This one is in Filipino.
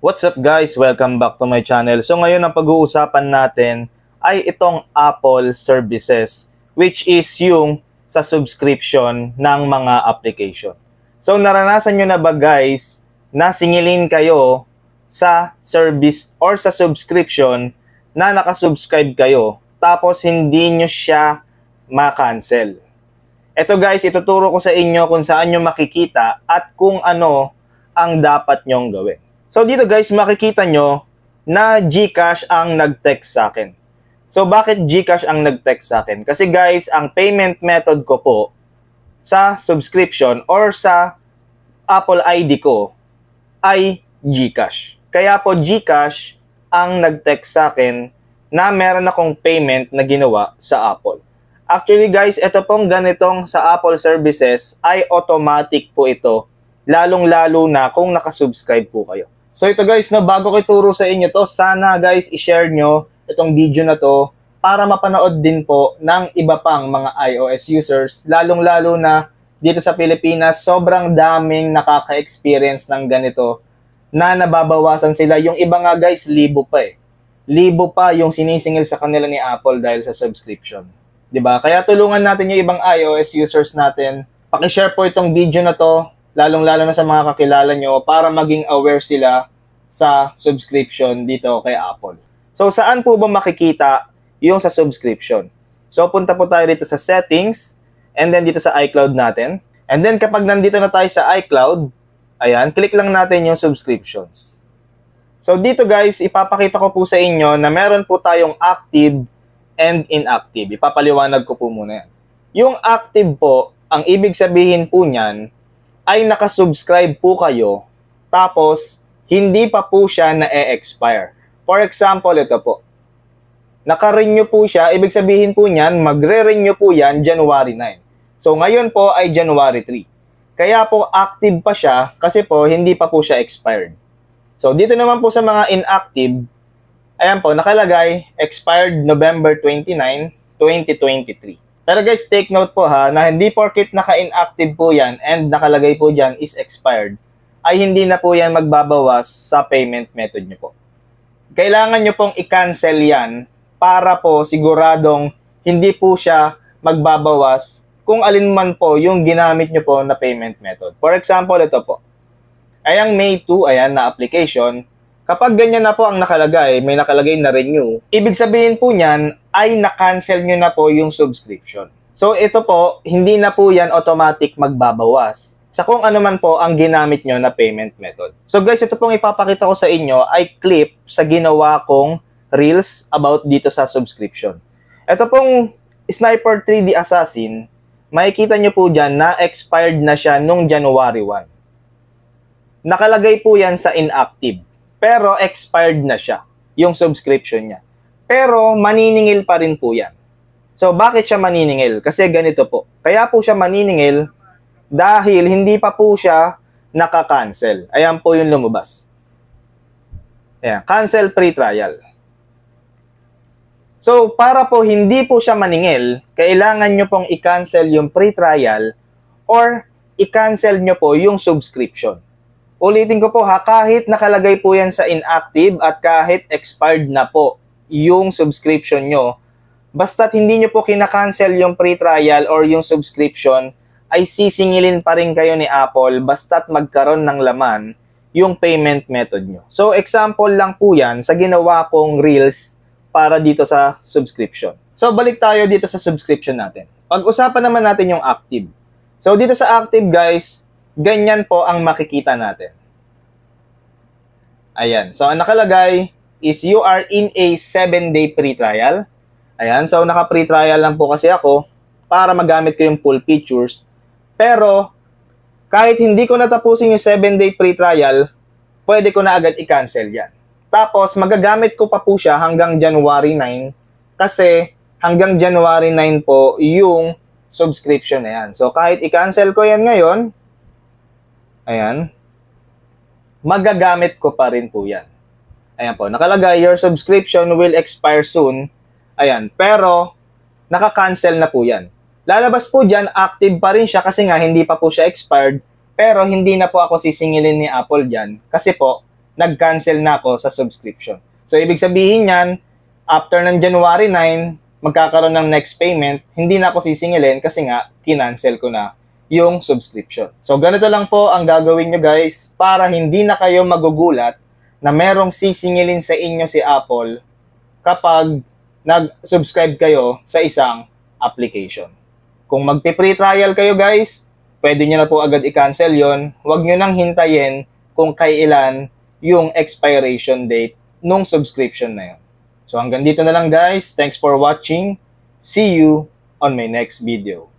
What's up guys? Welcome back to my channel. So ngayon ang pag-uusapan natin ay itong Apple services, which is yung sa subscription ng mga application. So naranasan nyo na ba guys na singilin kayo sa service or sa subscription na nakasubscribe kayo tapos hindi nyo siya ma-cancel? Ito guys, ituturo ko sa inyo kung saan nyo makikita at kung ano ang dapat nyong gawin. So dito guys, makikita nyo na GCash ang nag-text sa akin. So bakit GCash ang nag-text sa akin? Kasi guys, ang payment method ko po sa subscription or sa Apple ID ko ay GCash. Kaya po GCash ang nag-text sa akin na meron akong payment na ginawa sa Apple. Actually guys, ito pong ganitong sa Apple services ay automatic po ito, lalong-lalo na kung nakasubscribe po kayo. So ito guys, bago ko ituro sa inyo to, sana guys i-share nyo itong video na to para mapanood din po ng iba pang mga iOS users, lalong-lalo na dito sa Pilipinas, sobrang daming nakaka-experience ng ganito na nababawasan sila. Yung iba nga guys, libo pa eh. Libo pa yung sinisingil sa kanila ni Apple dahil sa subscription. 'Di ba? Kaya tulungan natin yung ibang iOS users natin. Paki-share po itong video na to, lalong-lalo na sa mga kakilala nyo para maging aware sila sa subscription dito kay Apple. So, saan po ba makikita yung sa subscription? So, punta po tayo dito sa settings and then dito sa iCloud natin. And then, kapag nandito na tayo sa iCloud, ayan, click lang natin yung subscriptions. So, dito guys, ipapakita ko po sa inyo na meron po tayong active and inactive. Ipapaliwanag ko po muna yan. Yung active po, ang ibig sabihin po niyan, ay nakasubscribe po kayo, tapos hindi pa po siya na-expire. For example, ito po. Naka-renew po siya, ibig sabihin po niyan, magre-renew po yan January 9. So ngayon po ay January 3. Kaya po active pa siya kasi po hindi pa po siya expired. So dito naman po sa mga inactive, ayan po, nakalagay, expired November 29, 2023. Pero guys, take note po ha, na hindi porket naka-inactive po yan and nakalagay po dyan is expired, ay hindi na po yan magbabawas sa payment method nyo po. Kailangan nyo pong i-cancel yan para po siguradong hindi po siya magbabawas kung alin man po yung ginamit nyo po na payment method. For example, ito po. Ayang May 2, ayan na application. Kapag ganyan na po ang nakalagay, may nakalagay na renew, ibig sabihin po niyan ay na-cancel nyo na po yung subscription. So ito po, hindi na po yan automatic magbabawas sa kung ano man po ang ginamit nyo na payment method. So guys, ito pong ipapakita ko sa inyo ay clip sa ginawa kong Reels about dito sa subscription. Ito pong Sniper 3D Assassin, makikita nyo po dyan na expired na siya nung January 1. Nakalagay po yan sa inactive. Pero expired na siya, yung subscription niya. Pero maniningil pa rin po yan. So bakit siya maniningil? Kasi ganito po. Kaya po siya maniningil dahil hindi pa po siya naka-cancel. Ayan po yung lumabas. Ayan, cancel free trial. So para po hindi po siya maningil, kailangan nyo pong i-cancel yung free trial or i-cancel nyo po yung subscription. Ulitin ko po ha, kahit nakalagay po yan sa inactive at kahit expired na po yung subscription nyo, basta't hindi nyo po kinakancel yung free trial or yung subscription, ay sisingilin pa rin kayo ni Apple basta't magkaroon ng laman yung payment method nyo. So example lang po yan sa ginawa kong Reels para dito sa subscription. So balik tayo dito sa subscription natin. Pag-usapan naman natin yung active. So dito sa active guys, ganyan po ang makikita natin. Ayan. So, ang nakalagay is you are in a 7-day free trial. Ayan. So, naka-free trial lang po kasi ako para magamit ko yung full features. Pero, kahit hindi ko natapusin yung 7-day free trial, pwede ko na agad i-cancel yan. Tapos, magagamit ko pa po siya hanggang January 9 kasi hanggang January 9 po yung subscription na yan. So, kahit i-cancel ko yan ngayon, ayan, magagamit ko pa rin po yan. Ayan po, nakalagay, your subscription will expire soon. Ayan, pero naka-cancel na po yan. Lalabas po dyan, active pa rin siya kasi nga hindi pa po siya expired, pero hindi na po ako sisingilin ni Apple dyan kasi po, nag-cancel na ako sa subscription. So, ibig sabihin yan, after ng January 9, magkakaroon ng next payment, hindi na ako sisingilin kasi nga, kinancel ko na yung subscription. So, ganito lang po ang gagawin nyo guys para hindi na kayo magugulat na merong sisingilin sa inyo si Apple kapag nag-subscribe kayo sa isang application. Kung magpi-free trial kayo guys, pwede nyo na po agad i-cancel yon. Huwag nyo nang hintayin kung kailan yung expiration date nung subscription na yun. So hanggang dito na lang guys. Thanks for watching. See you on my next video.